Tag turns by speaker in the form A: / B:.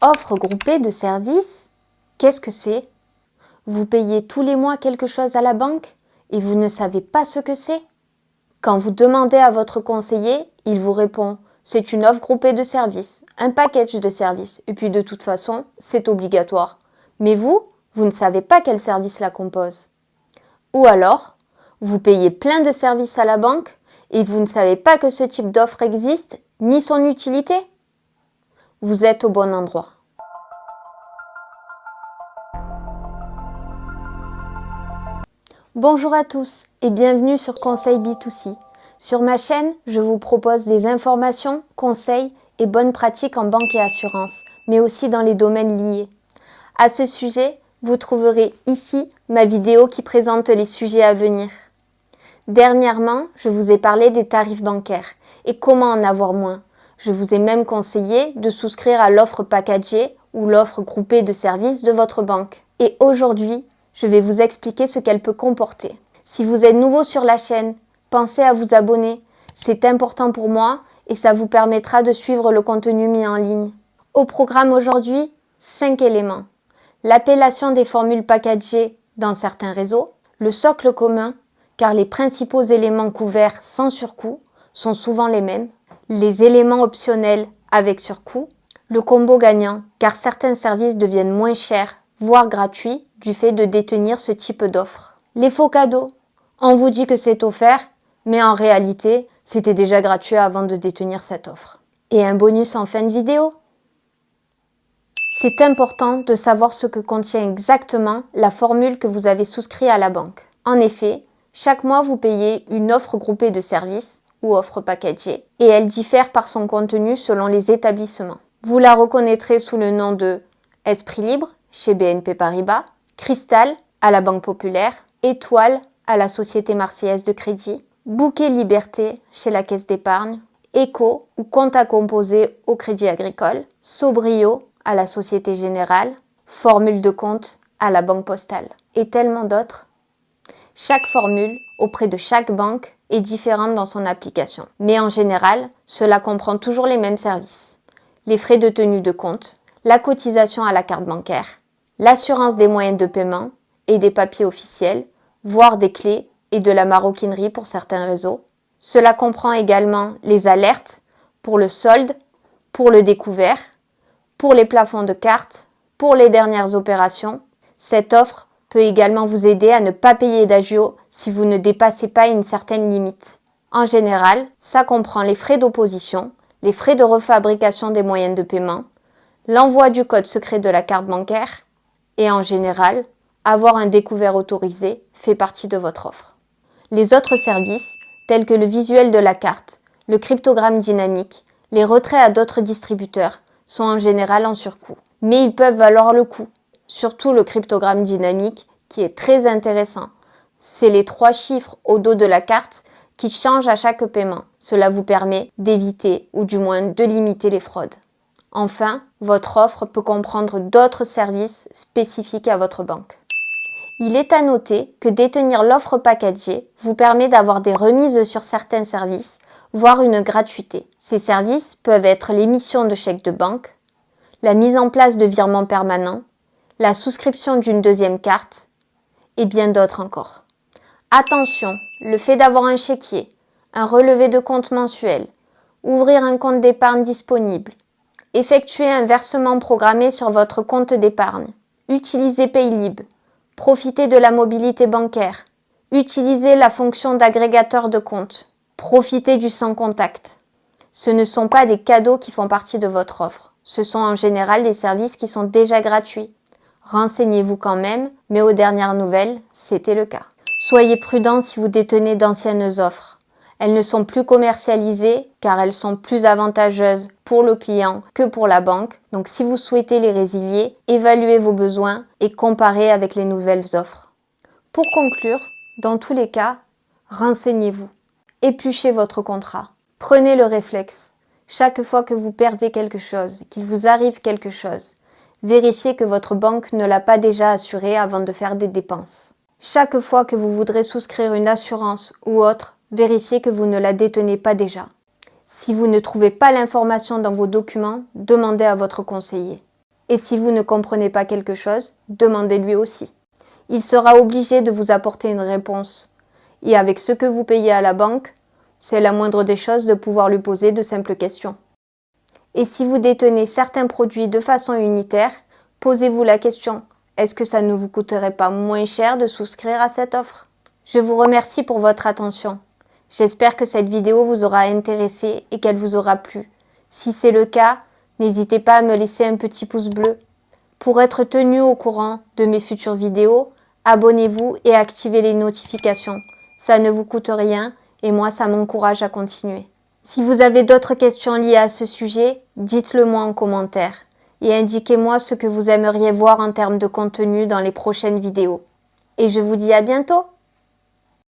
A: Offre groupée de services, qu'est-ce que c'est? Vous payez tous les mois quelque chose à la banque et vous ne savez pas ce que c'est? Quand vous demandez à votre conseiller, il vous répond « C'est une offre groupée de services, un package de services, et puis de toute façon, c'est obligatoire. » Mais vous ne savez pas quel service la compose. Ou alors, vous payez plein de services à la banque et vous ne savez pas que ce type d'offre existe, ni son utilité? Vous êtes au bon endroit. Bonjour à tous et bienvenue sur Conseil B2C. Sur ma chaîne, je vous propose des informations, conseils et bonnes pratiques en banque et assurance, mais aussi dans les domaines liés. À ce sujet, vous trouverez ici ma vidéo qui présente les sujets à venir. Dernièrement, je vous ai parlé des tarifs bancaires et comment en avoir moins. Je vous ai même conseillé de souscrire à l'offre packagée ou l'offre groupée de services de votre banque. Et aujourd'hui, je vais vous expliquer ce qu'elle peut comporter. Si vous êtes nouveau sur la chaîne, pensez à vous abonner. C'est important pour moi et ça vous permettra de suivre le contenu mis en ligne. Au programme aujourd'hui, 5 éléments. L'appellation des formules packagées dans certains réseaux, le socle commun, car les principaux éléments couverts sans surcoût sont souvent les mêmes, les éléments optionnels avec surcoût, le combo gagnant, car certains services deviennent moins chers, voire gratuits, du fait de détenir ce type d'offre. Les faux cadeaux. On vous dit que c'est offert, mais en réalité, c'était déjà gratuit avant de détenir cette offre. Et un bonus en fin de vidéo. C'est important de savoir ce que contient exactement la formule que vous avez souscrite à la banque. En effet, chaque mois, vous payez une offre groupée de services ou offre packagée et elle diffère par son contenu selon les établissements. Vous la reconnaîtrez sous le nom de Esprit Libre chez BNP Paribas, Cristal à la Banque Populaire, Étoile à la Société Marseillaise de Crédit, Bouquet Liberté chez la Caisse d'Épargne, Eco ou compte à composer au Crédit Agricole, Sobrio à la Société Générale, Formule de compte à la Banque Postale et tellement d'autres. Chaque formule, auprès de chaque banque, est différente dans son application. Mais en général, cela comprend toujours les mêmes services. Les frais de tenue de compte, la cotisation à la carte bancaire, l'assurance des moyens de paiement et des papiers officiels, voire des clés et de la maroquinerie pour certains réseaux. Cela comprend également les alertes pour le solde, pour le découvert, pour les plafonds de cartes, pour les dernières opérations. Cette offre peut également vous aider à ne pas payer d'agio si vous ne dépassez pas une certaine limite. En général, ça comprend les frais d'opposition, les frais de refabrication des moyens de paiement, l'envoi du code secret de la carte bancaire et en général, avoir un découvert autorisé fait partie de votre offre. Les autres services, tels que le visuel de la carte, le cryptogramme dynamique, les retraits à d'autres distributeurs, sont en général en surcoût. Mais ils peuvent valoir le coup. Surtout le cryptogramme dynamique qui est très intéressant. C'est les 3 chiffres au dos de la carte qui changent à chaque paiement. Cela vous permet d'éviter ou du moins de limiter les fraudes. Enfin, votre offre peut comprendre d'autres services spécifiques à votre banque. Il est à noter que détenir l'offre packagée vous permet d'avoir des remises sur certains services, voire une gratuité. Ces services peuvent être l'émission de chèques de banque, la mise en place de virements permanents, la souscription d'une deuxième carte et bien d'autres encore. Attention, le fait d'avoir un chéquier, un relevé de compte mensuel, ouvrir un compte d'épargne disponible, effectuer un versement programmé sur votre compte d'épargne, utiliser Paylib, profiter de la mobilité bancaire, utiliser la fonction d'agrégateur de compte, profiter du sans contact. Ce ne sont pas des cadeaux qui font partie de votre offre. Ce sont en général des services qui sont déjà gratuits. Renseignez-vous quand même, mais aux dernières nouvelles, c'était le cas. Soyez prudents si vous détenez d'anciennes offres. Elles ne sont plus commercialisées car elles sont plus avantageuses pour le client que pour la banque. Donc si vous souhaitez les résilier, évaluez vos besoins et comparez avec les nouvelles offres. Pour conclure, dans tous les cas, renseignez-vous. Épluchez votre contrat. Prenez le réflexe. Chaque fois que vous perdez quelque chose, qu'il vous arrive quelque chose, vérifiez que votre banque ne l'a pas déjà assuré avant de faire des dépenses. Chaque fois que vous voudrez souscrire une assurance ou autre, vérifiez que vous ne la détenez pas déjà. Si vous ne trouvez pas l'information dans vos documents, demandez à votre conseiller. Et si vous ne comprenez pas quelque chose, demandez-lui aussi. Il sera obligé de vous apporter une réponse. Et avec ce que vous payez à la banque, c'est la moindre des choses de pouvoir lui poser de simples questions. Et si vous détenez certains produits de façon unitaire, posez-vous la question, est-ce que ça ne vous coûterait pas moins cher de souscrire à cette offre? Je vous remercie pour votre attention. J'espère que cette vidéo vous aura intéressé et qu'elle vous aura plu. Si c'est le cas, n'hésitez pas à me laisser un petit pouce bleu. Pour être tenu au courant de mes futures vidéos, abonnez-vous et activez les notifications. Ça ne vous coûte rien et moi ça m'encourage à continuer. Si vous avez d'autres questions liées à ce sujet, dites-le moi en commentaire et indiquez-moi ce que vous aimeriez voir en termes de contenu dans les prochaines vidéos. Et je vous dis à bientôt!